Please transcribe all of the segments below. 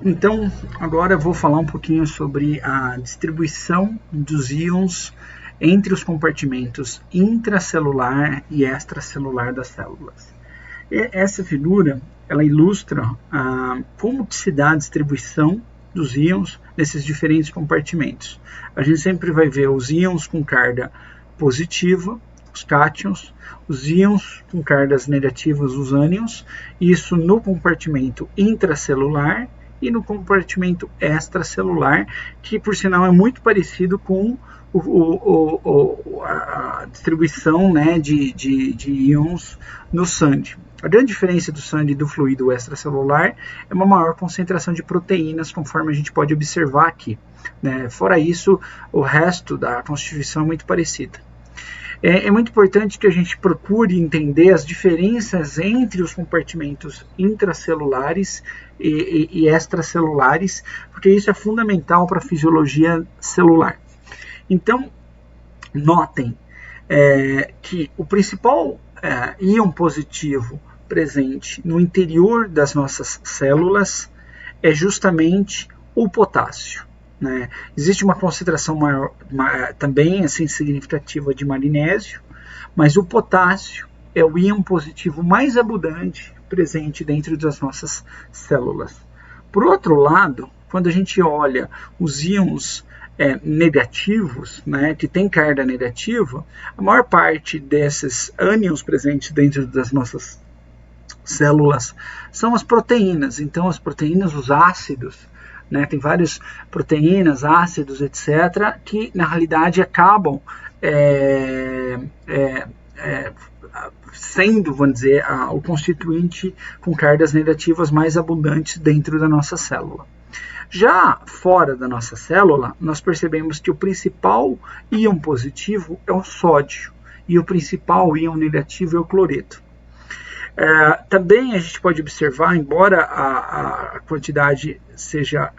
Então, agora eu vou falar um pouquinho sobre a distribuição dos íons entre os compartimentos intracelular e extracelular das células. E essa figura, ela ilustra como que se dá a distribuição dos íons nesses diferentes compartimentos. A gente sempre vai ver os íons com carga positiva, os cátions, os íons com cargas negativas, os ânions, isso no compartimento intracelular e no compartimento extracelular, que por sinal é muito parecido com a distribuição, né, de íons no sangue. A grande diferença do sangue e do fluido extracelular é uma maior concentração de proteínas, conforme a gente pode observar aqui, né? Fora isso, o resto da constituição é muito parecida. É muito importante que a gente procure entender as diferenças entre os compartimentos intracelulares e extracelulares, porque isso é fundamental para a fisiologia celular. Então, notem que o principal íon positivo presente no interior das nossas células é justamente o potássio. Né? Existe uma concentração maior, também assim, significativa de magnésio, mas o potássio é o íon positivo mais abundante presente dentro das nossas células. Por outro lado, quando a gente olha os íons negativos, né, que tem carga negativa, a maior parte desses ânions presentes dentro das nossas células são as proteínas. Então, as proteínas, os ácidos, né, tem várias proteínas, ácidos, etc., que na realidade acabam sendo, vamos dizer, o constituinte com cargas negativas mais abundantes dentro da nossa célula. Já fora da nossa célula, nós percebemos que o principal íon positivo é o sódio e o principal íon negativo é o cloreto. Também a gente pode observar, embora a quantidade seja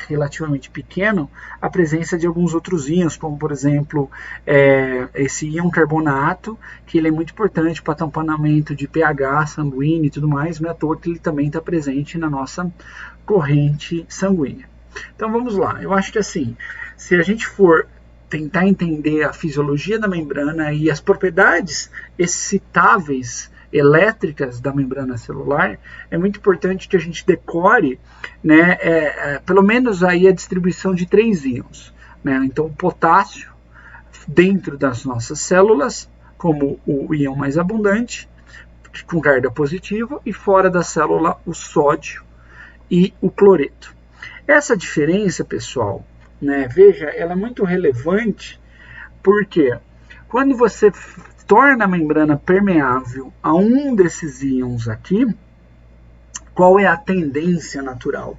relativamente pequena, a presença de alguns outros íons, como por exemplo esse íon carbonato, que ele é muito importante para tamponamento de pH sanguíneo e tudo mais, não é à toa que ele também está presente na nossa corrente sanguínea. Então vamos lá, eu acho que assim, se a gente for tentar entender a fisiologia da membrana e as propriedades excitáveis elétricas da membrana celular, é muito importante que a gente decore, né, pelo menos aí a distribuição de 3 íons. Né? Então, o potássio dentro das nossas células, como o íon mais abundante, com carga positiva, e fora da célula, o sódio e o cloreto. Essa diferença, pessoal, né, veja, ela é muito relevante, porque quando você torna a membrana permeável a um desses íons aqui, qual é a tendência natural?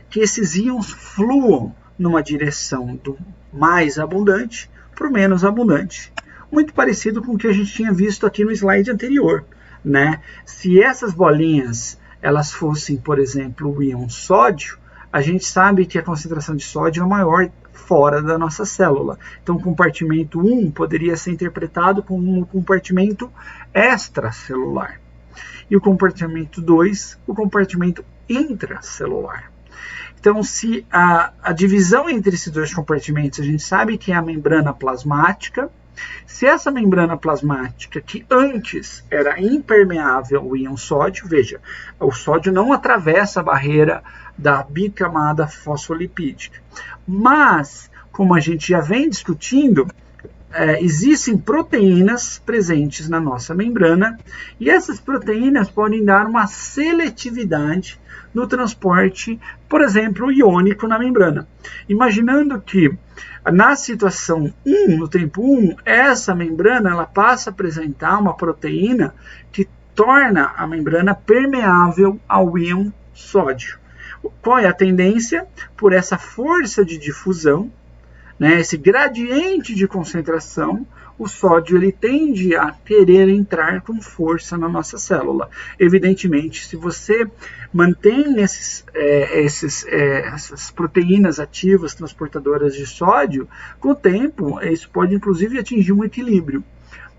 Que esses íons fluam numa direção do mais abundante para o menos abundante. Muito parecido com o que a gente tinha visto aqui no slide anterior. Né? Se essas bolinhas elas fossem, por exemplo, o íon sódio, a gente sabe que a concentração de sódio é maior fora da nossa célula. Então, o compartimento 1 poderia ser interpretado como um compartimento extracelular. E o compartimento 2, o compartimento intracelular. Então, se a divisão entre esses dois compartimentos, a gente sabe que é a membrana plasmática. Se essa membrana plasmática, que antes era impermeável ao íon sódio, veja, o sódio não atravessa a barreira da bicamada fosfolipídica. Mas, como a gente já vem discutindo, existem proteínas presentes na nossa membrana e essas proteínas podem dar uma seletividade no transporte, por exemplo, iônico na membrana. Imaginando que na situação 1, no tempo 1, essa membrana ela passa a apresentar uma proteína que torna a membrana permeável ao íon sódio. Qual é a tendência? Por essa força de difusão, né, esse gradiente de concentração, o sódio ele tende a querer entrar com força na nossa célula. Evidentemente, se você mantém essas proteínas ativas transportadoras de sódio, com o tempo, isso pode inclusive atingir um equilíbrio.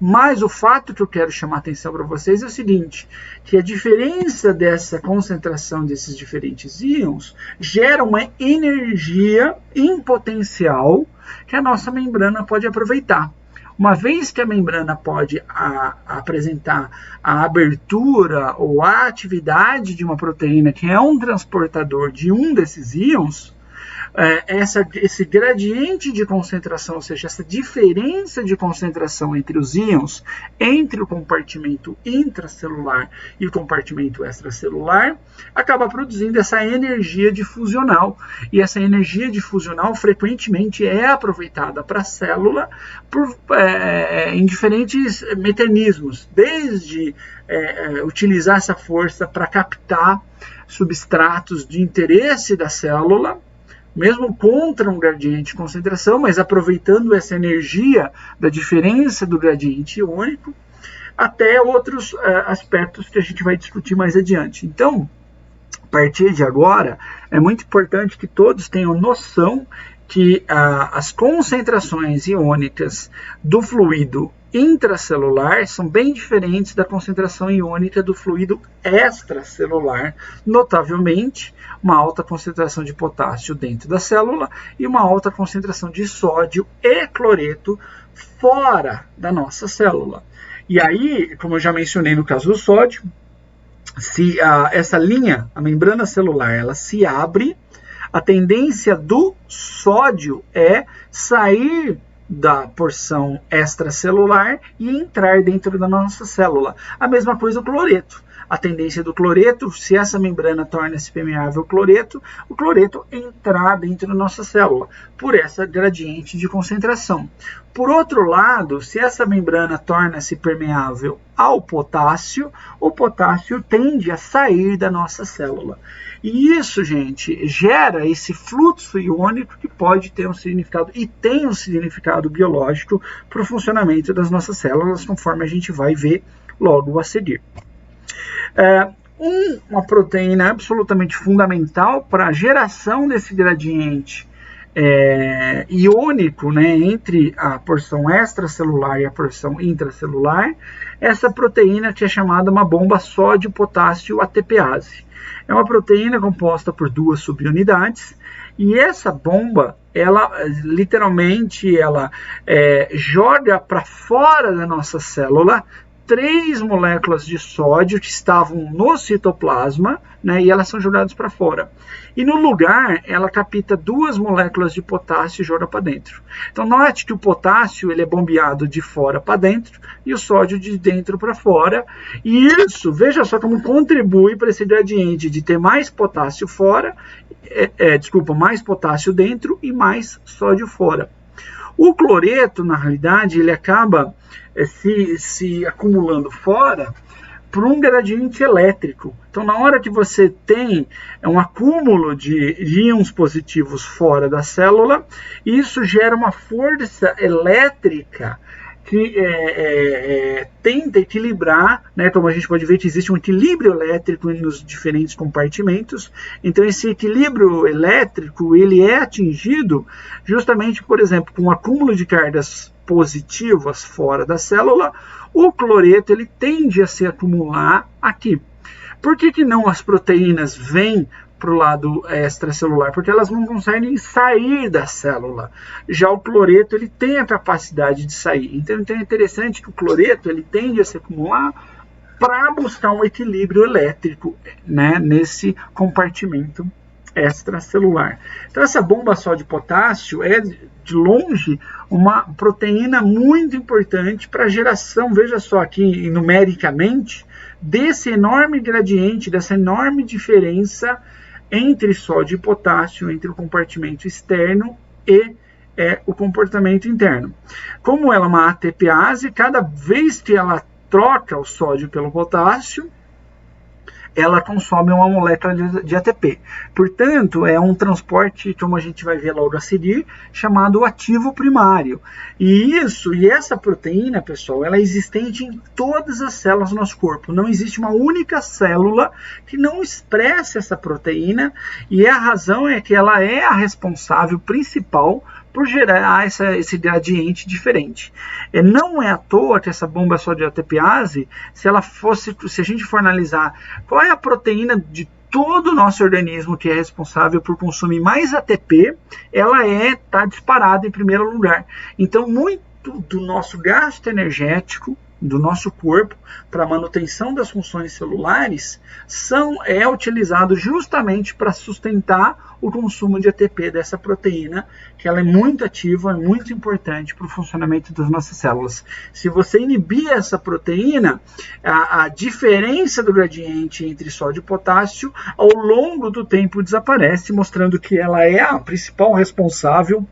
Mas o fato que eu quero chamar a atenção para vocês é o seguinte, que a diferença dessa concentração desses diferentes íons gera uma energia em potencial que a nossa membrana pode aproveitar. Uma vez que a membrana pode apresentar a abertura ou a atividade de uma proteína que é um transportador de um desses íons, esse gradiente de concentração, ou seja, essa diferença de concentração entre os íons, entre o compartimento intracelular e o compartimento extracelular, acaba produzindo essa energia difusional. E essa energia difusional frequentemente é aproveitada para a célula em diferentes mecanismos, desde utilizar essa força para captar substratos de interesse da célula, mesmo contra um gradiente de concentração, mas aproveitando essa energia da diferença do gradiente iônico, até outros aspectos que a gente vai discutir mais adiante. Então, a partir de agora, é muito importante que todos tenham noção que as concentrações iônicas do fluido intracelular são bem diferentes da concentração iônica do fluido extracelular, notavelmente uma alta concentração de potássio dentro da célula e uma alta concentração de sódio e cloreto fora da nossa célula. E aí, como eu já mencionei no caso do sódio, se essa linha, a membrana celular, ela se abre, a tendência do sódio é sair da porção extracelular e entrar dentro da nossa célula. A mesma coisa o cloreto. A tendência do cloreto, se essa membrana torna-se permeável ao cloreto, o cloreto entrar dentro da nossa célula, por essa gradiente de concentração. Por outro lado, se essa membrana torna-se permeável ao potássio, o potássio tende a sair da nossa célula. E isso, gente, gera esse fluxo iônico que pode ter um significado e tem um significado biológico para o funcionamento das nossas células, conforme a gente vai ver logo a seguir. Uma proteína absolutamente fundamental para a geração desse gradiente iônico, né, entre a porção extracelular e a porção intracelular, essa proteína que é chamada uma bomba sódio-potássio ATPase. É uma proteína composta por duas subunidades e essa bomba, ela literalmente joga para fora da nossa célula 3 moléculas de sódio que estavam no citoplasma, né, e elas são jogadas para fora. E no lugar, ela capta 2 moléculas de potássio e joga para dentro. Então, note que o potássio ele é bombeado de fora para dentro e o sódio de dentro para fora. E isso, veja só como contribui para esse gradiente de ter mais potássio fora, mais potássio dentro e mais sódio fora. O cloreto, na realidade, ele acaba se acumulando fora por um gradiente elétrico. Então, na hora que você tem um acúmulo de íons positivos fora da célula, isso gera uma força elétrica que tenta equilibrar, né, como a gente pode ver que existe um equilíbrio elétrico nos diferentes compartimentos. Então esse equilíbrio elétrico ele é atingido justamente, por exemplo, com um acúmulo de cargas positivas fora da célula. O cloreto ele tende a se acumular aqui. Por que não as proteínas vêm para o lado extracelular? Porque elas não conseguem sair da célula. Já o cloreto ele tem a capacidade de sair. Então é interessante que o cloreto ele tende a se acumular para buscar um equilíbrio elétrico, né, nesse compartimento extracelular. Então essa bomba sódio-potássio é de longe uma proteína muito importante para a geração, veja só aqui numericamente, desse enorme gradiente, dessa enorme diferença entre sódio e potássio, entre o compartimento externo e o comportamento interno. Como ela é uma ATPase, cada vez que ela troca o sódio pelo potássio, ela consome uma molécula de ATP. Portanto, é um transporte, como a gente vai ver logo a seguir, chamado ativo primário. E essa proteína, pessoal, ela é existente em todas as células do nosso corpo. Não existe uma única célula que não expresse essa proteína, e a razão é que ela é a responsável principal por gerar esse gradiente diferente. Não é à toa que essa bomba sódio-ATPase, se a gente for analisar qual é a proteína de todo o nosso organismo que é responsável por consumir mais ATP, ela está disparada em primeiro lugar. Então, muito do nosso gasto energético do nosso corpo para manutenção das funções celulares é utilizado justamente para sustentar o consumo de ATP dessa proteína, que ela é muito ativa, é muito importante para o funcionamento das nossas células. Se você inibir essa proteína, a diferença do gradiente entre sódio e potássio ao longo do tempo desaparece, mostrando que ela é a principal responsável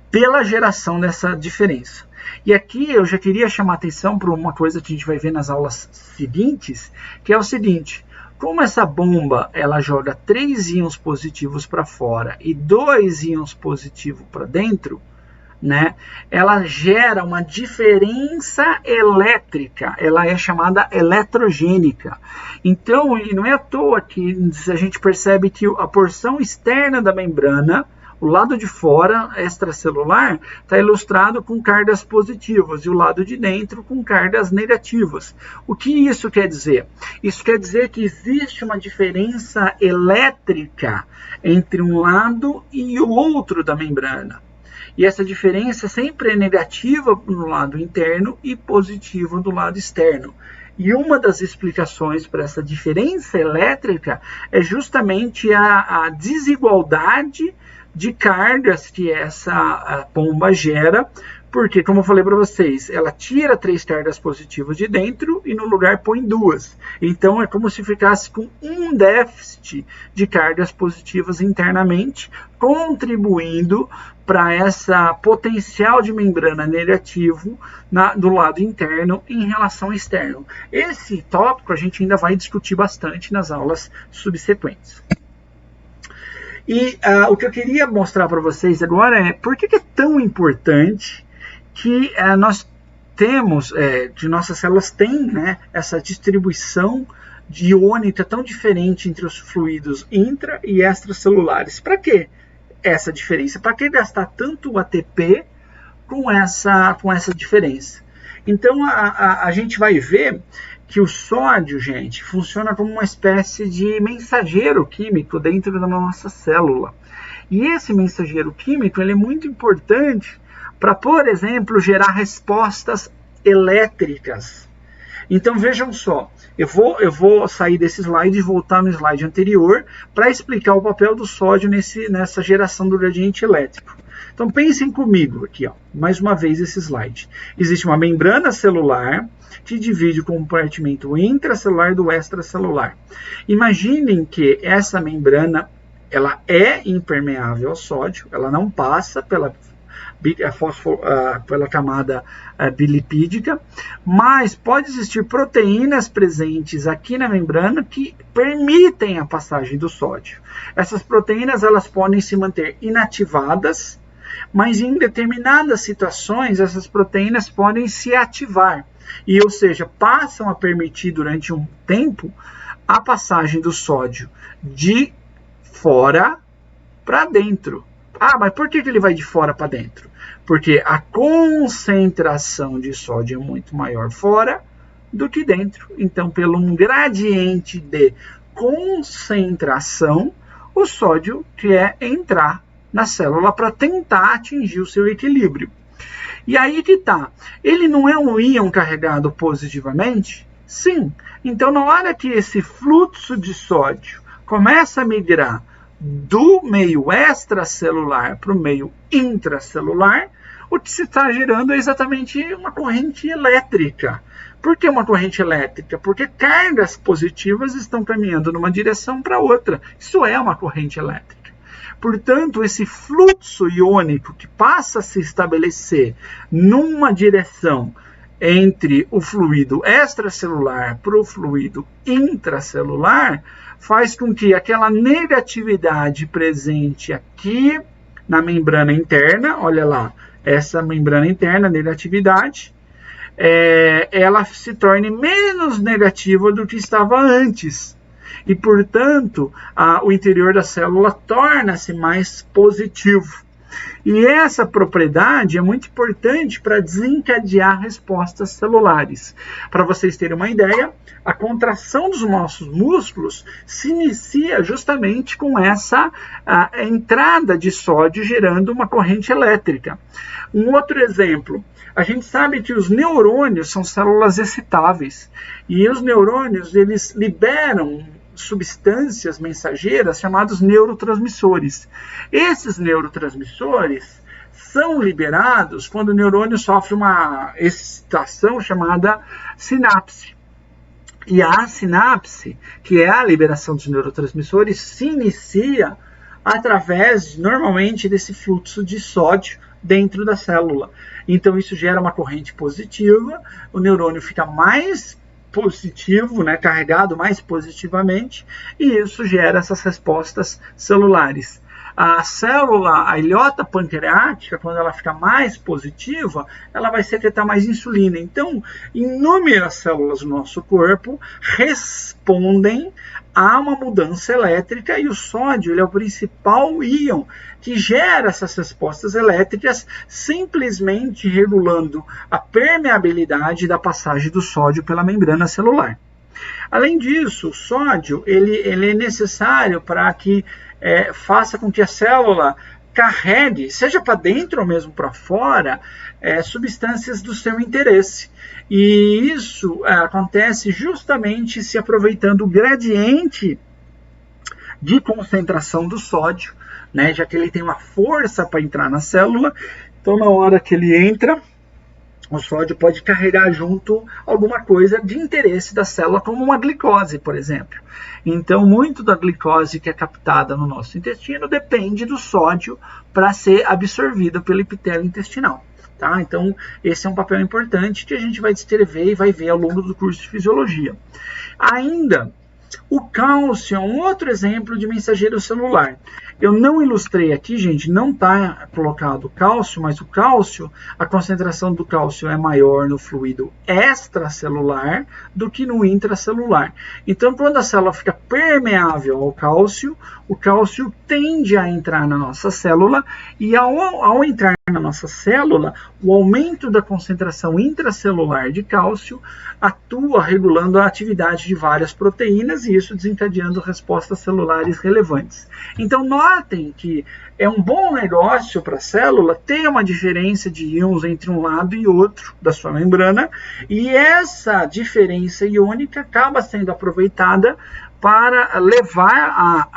pela geração dessa diferença. E aqui eu já queria chamar a atenção para uma coisa que a gente vai ver nas aulas seguintes, que é o seguinte: como essa bomba ela joga 3 íons positivos para fora e 2 íons positivos para dentro, né, ela gera uma diferença elétrica, ela é chamada eletrogênica. Então, e não é à toa que a gente percebe que a porção externa da membrana, o lado de fora, extracelular, está ilustrado com cargas positivas e o lado de dentro com cargas negativas. O que isso quer dizer? Isso quer dizer que existe uma diferença elétrica entre um lado e o outro da membrana. E essa diferença sempre é negativa no lado interno e positiva do lado externo. E uma das explicações para essa diferença elétrica é justamente a desigualdade de cargas que essa bomba gera, porque, como eu falei para vocês, ela tira 3 cargas positivas de dentro e no lugar põe 2. Então, é como se ficasse com um déficit de cargas positivas internamente, contribuindo para essa potencial de membrana negativo do lado interno em relação ao externo. Esse tópico a gente ainda vai discutir bastante nas aulas subsequentes. E o que eu queria mostrar para vocês agora é por que é tão importante que nós temos, que nossas células têm, né, essa distribuição iônica tão diferente entre os fluidos intra e extracelulares. Para que essa diferença? Para que gastar tanto ATP com essa diferença? Então a gente vai ver que o sódio, gente, funciona como uma espécie de mensageiro químico dentro da nossa célula. E esse mensageiro químico ele é muito importante para, por exemplo, gerar respostas elétricas. Então vejam só, eu vou sair desse slide e voltar no slide anterior para explicar o papel do sódio nessa geração do gradiente elétrico. Então pensem comigo aqui, ó, mais uma vez esse slide. Existe uma membrana celular que divide o compartimento intracelular do extracelular. Imaginem que essa membrana ela é impermeável ao sódio, ela não passa pela camada bilipídica, mas pode existir proteínas presentes aqui na membrana que permitem a passagem do sódio. Essas proteínas elas podem se manter inativadas, mas em determinadas situações essas proteínas podem se ativar, ou seja, passam a permitir durante um tempo a passagem do sódio de fora para dentro. Ah, mas por que ele vai de fora para dentro? Porque a concentração de sódio é muito maior fora do que dentro. Então, pelo um gradiente de concentração, o sódio quer entrar na célula para tentar atingir o seu equilíbrio. E aí que tá. Ele não é um íon carregado positivamente? Sim. Então, na hora que esse fluxo de sódio começa a migrar do meio extracelular para o meio intracelular, o que se está gerando é exatamente uma corrente elétrica. Por que uma corrente elétrica? Porque cargas positivas estão caminhando numa direção para outra. Isso é uma corrente elétrica. Portanto, esse fluxo iônico que passa a se estabelecer numa direção entre o fluido extracelular para o fluido intracelular faz com que aquela negatividade presente aqui na membrana interna, olha lá, essa membrana interna, negatividade, ela se torne menos negativa do que estava antes. E, portanto, o interior da célula torna-se mais positivo. E essa propriedade é muito importante para desencadear respostas celulares. Para vocês terem uma ideia, a contração dos nossos músculos se inicia justamente com essa entrada de sódio gerando uma corrente elétrica. Um outro exemplo, a gente sabe que os neurônios são células excitáveis e os neurônios eles liberam substâncias mensageiras chamados neurotransmissores. Esses neurotransmissores são liberados quando o neurônio sofre uma excitação chamada sinapse. E a sinapse, que é a liberação dos neurotransmissores, se inicia através, normalmente, desse fluxo de sódio dentro da célula. Então, isso gera uma corrente positiva, o neurônio fica mais positivo, né, carregado mais positivamente, e isso gera essas respostas celulares. A célula, a ilhota pancreática, quando ela fica mais positiva, ela vai secretar mais insulina. Então, inúmeras células do nosso corpo respondem a uma mudança elétrica e o sódio ele é o principal íon que gera essas respostas elétricas, simplesmente regulando a permeabilidade da passagem do sódio pela membrana celular. Além disso, o sódio ele é necessário para que faça com que a célula carregue, seja para dentro ou mesmo para fora, substâncias do seu interesse. E isso acontece justamente se aproveitando o gradiente de concentração do sódio, né, já que ele tem uma força para entrar na célula. Então, na hora que ele entra, o sódio pode carregar junto alguma coisa de interesse da célula, como uma glicose, por exemplo. Então, muito da glicose que é captada no nosso intestino depende do sódio para ser absorvida pelo epitélio intestinal. Tá? Então, esse é um papel importante que a gente vai descrever e vai ver ao longo do curso de fisiologia. Ainda, o cálcio é um outro exemplo de mensageiro celular. Eu não ilustrei aqui, gente, não está colocado o cálcio, mas o cálcio, a concentração do cálcio é maior no fluido extracelular do que no intracelular. Então, quando a célula fica permeável ao cálcio, o cálcio tende a entrar na nossa célula e ao entrar na nossa célula, o aumento da concentração intracelular de cálcio atua regulando a atividade de várias proteínas e isso desencadeando respostas celulares relevantes. Então, notem que é um bom negócio para a célula ter uma diferença de íons entre um lado e outro da sua membrana, e essa diferença iônica acaba sendo aproveitada para levar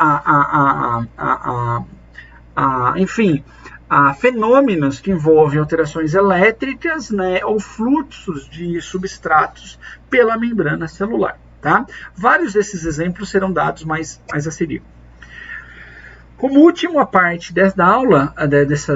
a fenômenos que envolvem alterações elétricas, né, ou fluxos de substratos pela membrana celular. Tá? Vários desses exemplos serão dados mais a seguir. Como última parte dessa aula,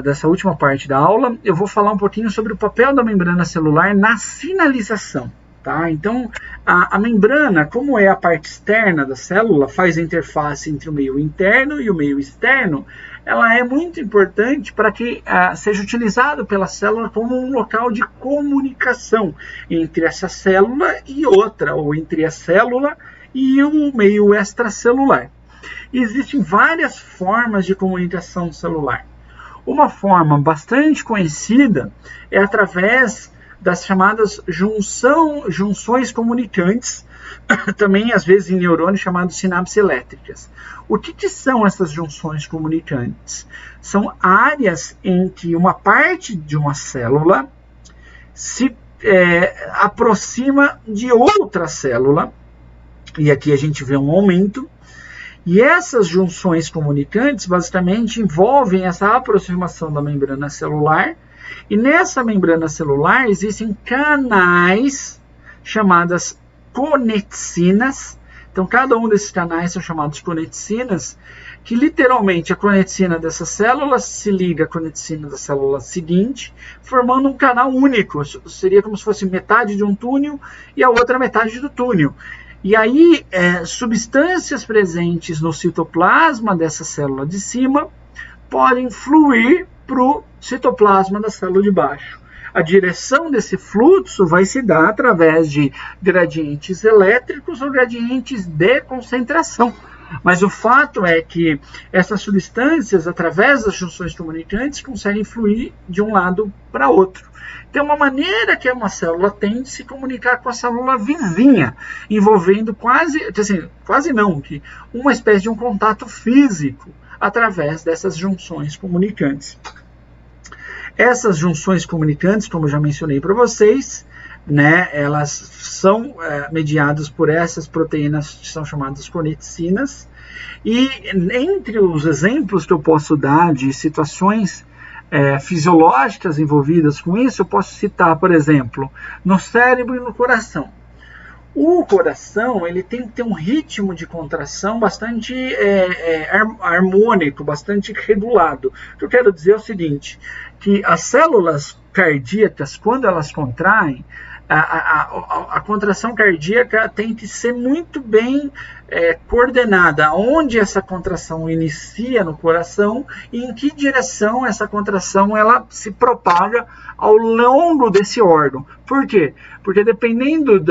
dessa última parte da aula, eu vou falar um pouquinho sobre o papel da membrana celular na sinalização. Tá? Então, a membrana, como é a parte externa da célula, faz a interface entre o meio interno e o meio externo, ela é muito importante para que seja utilizado pela célula como um local de comunicação entre essa célula e outra, ou entre a célula e o meio extracelular. Existem várias formas de comunicação celular. Uma forma bastante conhecida é através das chamadas junções comunicantes, também às vezes em neurônios chamados sinapses elétricas. O que são essas junções comunicantes? São áreas em que uma parte de uma célula se aproxima de outra célula, e aqui a gente vê um aumento, e essas junções comunicantes basicamente envolvem essa aproximação da membrana celular, e nessa membrana celular existem canais chamadas conexinas. Então, cada um desses canais são chamados conexinas, que literalmente a conexina dessa célula se liga à conexina da célula seguinte, formando um canal único. Seria como se fosse metade de um túnel e a outra metade do túnel. E aí, substâncias presentes no citoplasma dessa célula de cima podem fluir para o citoplasma da célula de baixo. A direção desse fluxo vai se dar através de gradientes elétricos ou gradientes de concentração. Mas o fato é que essas substâncias, através das junções comunicantes, conseguem fluir de um lado para outro. Tem uma maneira que uma célula tem de se comunicar com a célula vizinha, envolvendo quase não, que uma espécie de um contato físico através dessas junções comunicantes. Essas junções comunicantes, como eu já mencionei para vocês, né, elas são mediadas por essas proteínas que são chamadas conexinas. E entre os exemplos que eu posso dar de situações fisiológicas envolvidas com isso, eu posso citar, por exemplo, no cérebro e no coração. O coração ele tem que ter um ritmo de contração bastante harmônico, bastante regulado. O que eu quero dizer é o seguinte, que as células cardíacas, quando elas contraem, a contração cardíaca tem que ser muito bem coordenada, onde essa contração inicia no coração e em que direção essa contração ela se propaga ao longo desse órgão. Por quê? Porque dependendo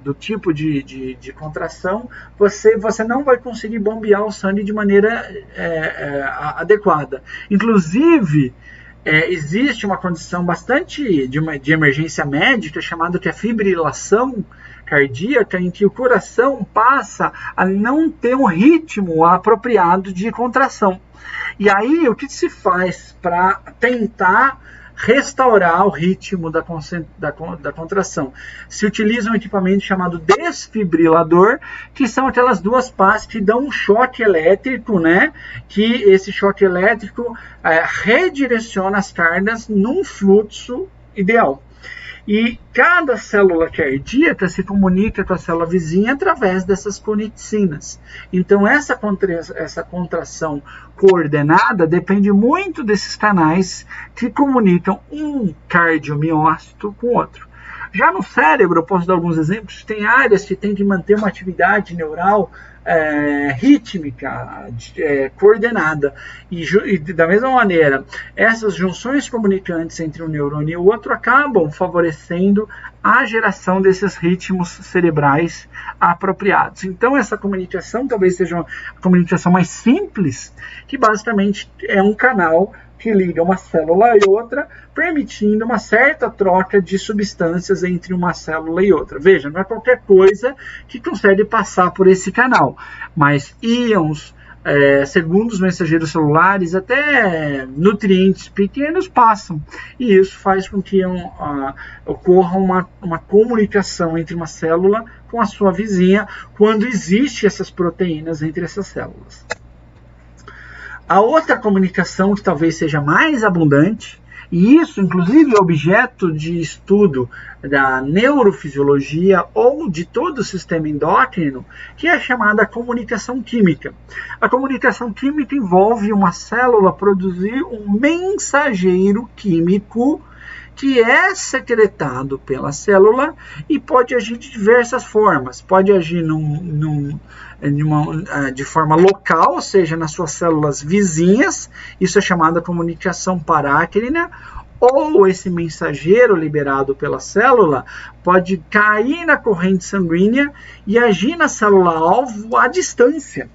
do tipo de contração, você não vai conseguir bombear o sangue de maneira adequada. Inclusive, existe uma condição bastante de emergência médica chamada que é fibrilação cardíaca, em que o coração passa a não ter um ritmo apropriado de contração. E aí, o que se faz para tentar restaurar o ritmo da contração? Se utiliza um equipamento chamado desfibrilador, que são aquelas duas pás que dão um choque elétrico, né? Que esse choque elétrico redireciona as cargas num fluxo ideal. E cada célula cardíaca se comunica com a célula vizinha através dessas conexinas. Então, essa contração coordenada depende muito desses canais que comunicam um cardiomiócito com o outro. Já no cérebro, eu posso dar alguns exemplos, tem áreas que tem que manter uma atividade neural rítmica, coordenada. E da mesma maneira, essas junções comunicantes entre um neurônio e o outro acabam favorecendo a geração desses ritmos cerebrais apropriados. Então, essa comunicação talvez seja uma comunicação mais simples, que basicamente é um canal que liga uma célula e outra, permitindo uma certa troca de substâncias entre uma célula e outra. Veja, não é qualquer coisa que consegue passar por esse canal, mas íons, segundo os mensageiros celulares, até nutrientes pequenos passam, e isso faz com que ocorra uma comunicação entre uma célula com a sua vizinha, quando existem essas proteínas entre essas células. A outra comunicação que talvez seja mais abundante, e isso inclusive é objeto de estudo da neurofisiologia ou de todo o sistema endócrino, que é a chamada comunicação química. A comunicação química envolve uma célula produzir um mensageiro químico que é secretado pela célula e pode agir de diversas formas. Pode agir de forma local, ou seja, nas suas células vizinhas, isso é chamada comunicação parácrina, ou esse mensageiro liberado pela célula pode cair na corrente sanguínea e agir na célula-alvo à distância.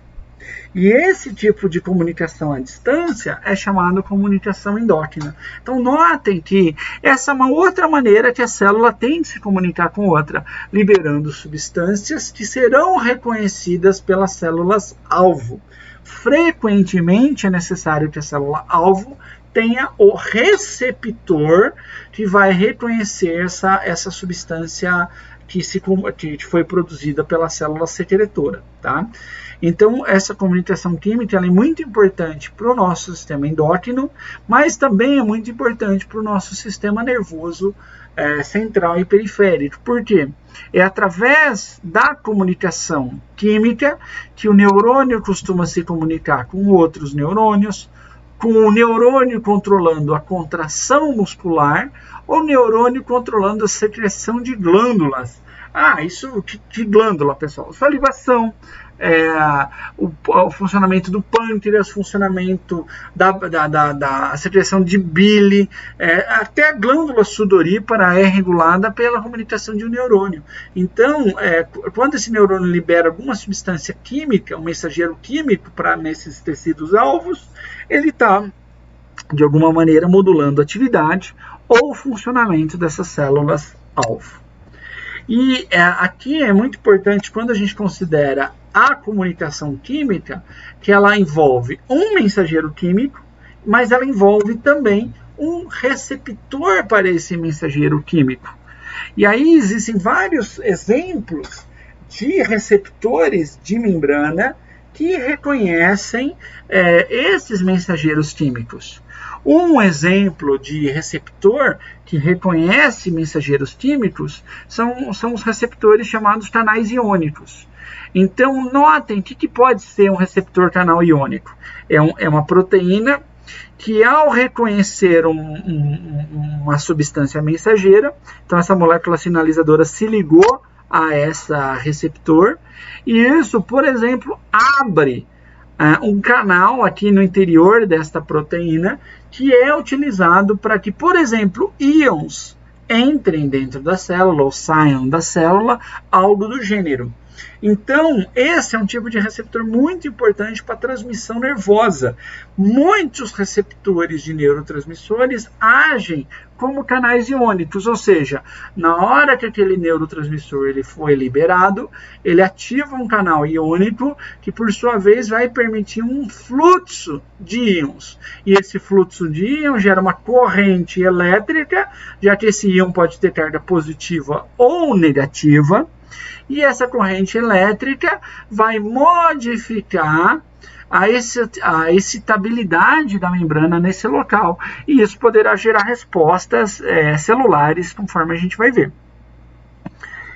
E esse tipo de comunicação à distância é chamado comunicação endócrina. Então, notem que essa é uma outra maneira que a célula tem de se comunicar com outra, liberando substâncias que serão reconhecidas pelas células-alvo. Frequentemente é necessário que a célula-alvo tenha o receptor que vai reconhecer essa substância que foi produzida pela célula secretora, tá? Então, essa comunicação química ela é muito importante para o nosso sistema endócrino, mas também é muito importante para o nosso sistema nervoso central e periférico. Por quê? É através da comunicação química que o neurônio costuma se comunicar com outros neurônios, com o neurônio controlando a contração muscular, ou o neurônio controlando a secreção de glândulas Isso que glândula, pessoal? Salivação, o funcionamento do pâncreas, funcionamento da secreção de bile, até a glândula sudorípara é regulada pela comunicação de um neurônio. Então, quando esse neurônio libera alguma substância química, um mensageiro químico para nesses tecidos alvos, ele está, de alguma maneira, modulando a atividade ou o funcionamento dessas células alvo. E aqui é muito importante, quando a gente considera a comunicação química, que ela envolve um mensageiro químico, mas ela envolve também um receptor para esse mensageiro químico. E aí existem vários exemplos de receptores de membrana que reconhecem esses mensageiros químicos. Um exemplo de receptor que reconhece mensageiros químicos são os receptores chamados canais iônicos. Então, notem o que pode ser um receptor canal iônico. É uma proteína que, ao reconhecer uma substância mensageira, então essa molécula sinalizadora se ligou a essa receptor, e isso, por exemplo, abre um canal aqui no interior desta proteína que é utilizado para que, por exemplo, íons entrem dentro da célula ou saiam da célula, algo do gênero. Então, esse é um tipo de receptor muito importante para a transmissão nervosa. Muitos receptores de neurotransmissores agem como canais iônicos, ou seja, na hora que aquele neurotransmissor ele foi liberado, ele ativa um canal iônico que, por sua vez, vai permitir um fluxo de íons. E esse fluxo de íons gera uma corrente elétrica, já que esse íon pode ter carga positiva ou negativa, e essa corrente elétrica vai modificar a excitabilidade da membrana nesse local, e isso poderá gerar respostas celulares, conforme a gente vai ver.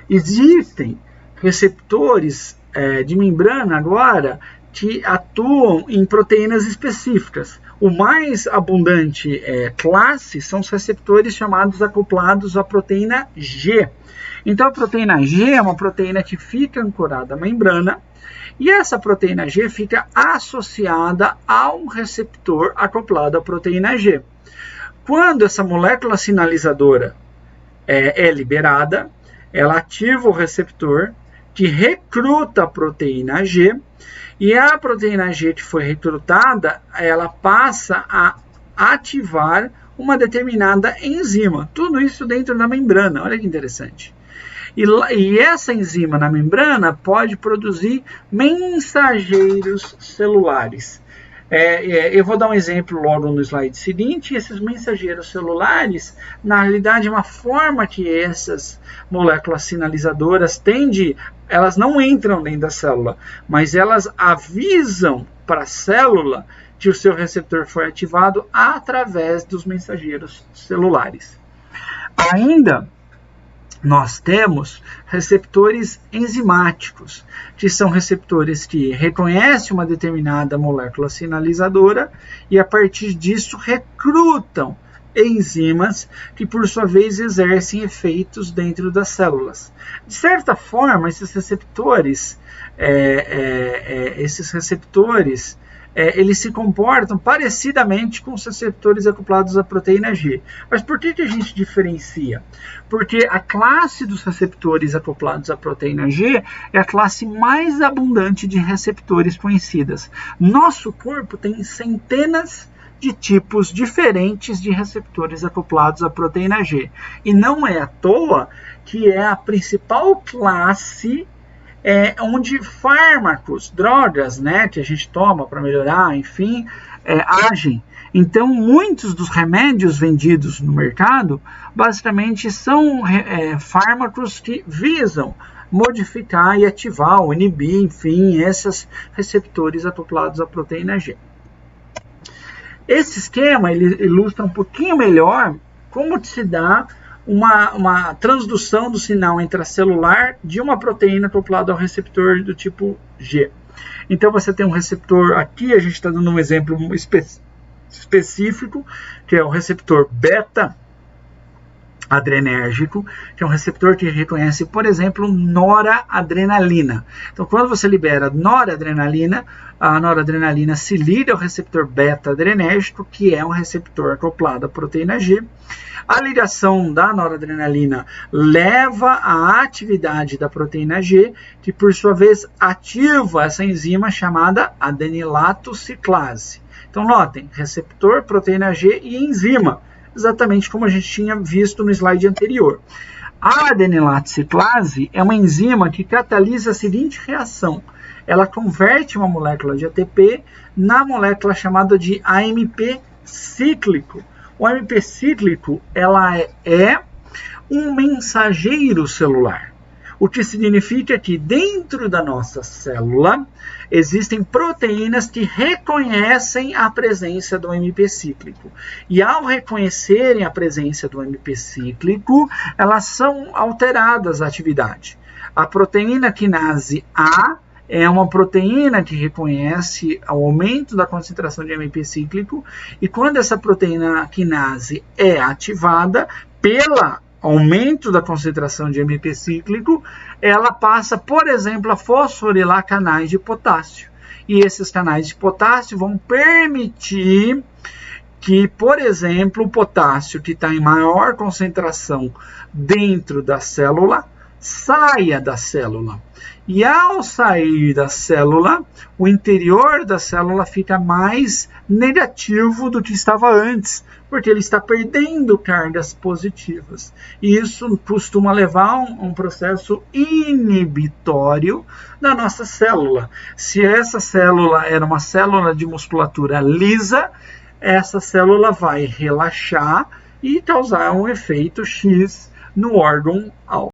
Existem receptores de membrana agora que atuam em proteínas específicas. O mais abundante classe são os receptores chamados acoplados à proteína G. Então, a proteína G é uma proteína que fica ancorada à membrana, e essa proteína G fica associada a um receptor acoplado à proteína G. Quando essa molécula sinalizadora é liberada, ela ativa o receptor que recruta a proteína G, e a proteína G que foi recrutada, ela passa a ativar uma determinada enzima. Tudo isso dentro da membrana, olha que interessante. E essa enzima na membrana pode produzir mensageiros celulares. Eu vou dar um exemplo logo no slide seguinte. Esses mensageiros celulares, na realidade, uma forma que essas moléculas sinalizadoras elas não entram dentro da célula, mas elas avisam para a célula que o seu receptor foi ativado através dos mensageiros celulares. Ainda, nós temos receptores enzimáticos, que são receptores que reconhecem uma determinada molécula sinalizadora e, a partir disso, recrutam enzimas que, por sua vez, exercem efeitos dentro das células. De certa forma, esses receptores eles se comportam parecidamente com os receptores acoplados à proteína G. Mas por que a gente diferencia? Porque a classe dos receptores acoplados à proteína G é a classe mais abundante de receptores conhecidas. Nosso corpo tem centenas de tipos diferentes de receptores acoplados à proteína G. E não é à toa que é a principal classe onde fármacos, drogas, que a gente toma para melhorar, enfim, agem. Então, muitos dos remédios vendidos no mercado, basicamente, são fármacos que visam modificar e ativar ou inibir, enfim, esses receptores acoplados à proteína G. Esse esquema ele ilustra um pouquinho melhor como se dá uma transdução do sinal intracelular de uma proteína acoplada ao receptor do tipo G. Então, você tem um receptor aqui, a gente está dando um exemplo específico, que é o receptor beta adrenérgico, que é um receptor que reconhece, por exemplo, noradrenalina. Então, quando você libera noradrenalina, a noradrenalina se liga ao receptor beta-adrenérgico, que é um receptor acoplado à proteína G. A ligação da noradrenalina leva à atividade da proteína G, que por sua vez ativa essa enzima chamada adenilato ciclase. Então, notem, receptor, proteína G e enzima, exatamente como a gente tinha visto no slide anterior. A adenilato ciclase é uma enzima que catalisa a seguinte reação. Ela converte uma molécula de ATP na molécula chamada de AMP cíclico. O AMP cíclico ela é um mensageiro celular, o que significa que dentro da nossa célula existem proteínas que reconhecem a presença do AMP cíclico. E ao reconhecerem a presença do AMP cíclico, elas são alteradas a atividade. A proteína quinase A é uma proteína que reconhece o aumento da concentração de AMP cíclico, e quando essa proteína quinase é ativada pelo aumento da concentração de AMP cíclico, ela passa, por exemplo, a fosforilar canais de potássio. E esses canais de potássio vão permitir que, por exemplo, o potássio que está em maior concentração dentro da célula, saia da célula. E ao sair da célula, o interior da célula fica mais negativo do que estava antes, porque ele está perdendo cargas positivas. E isso costuma levar a um processo inibitório da nossa célula. Se essa célula era uma célula de musculatura lisa, essa célula vai relaxar e causar um efeito X no órgão alvo.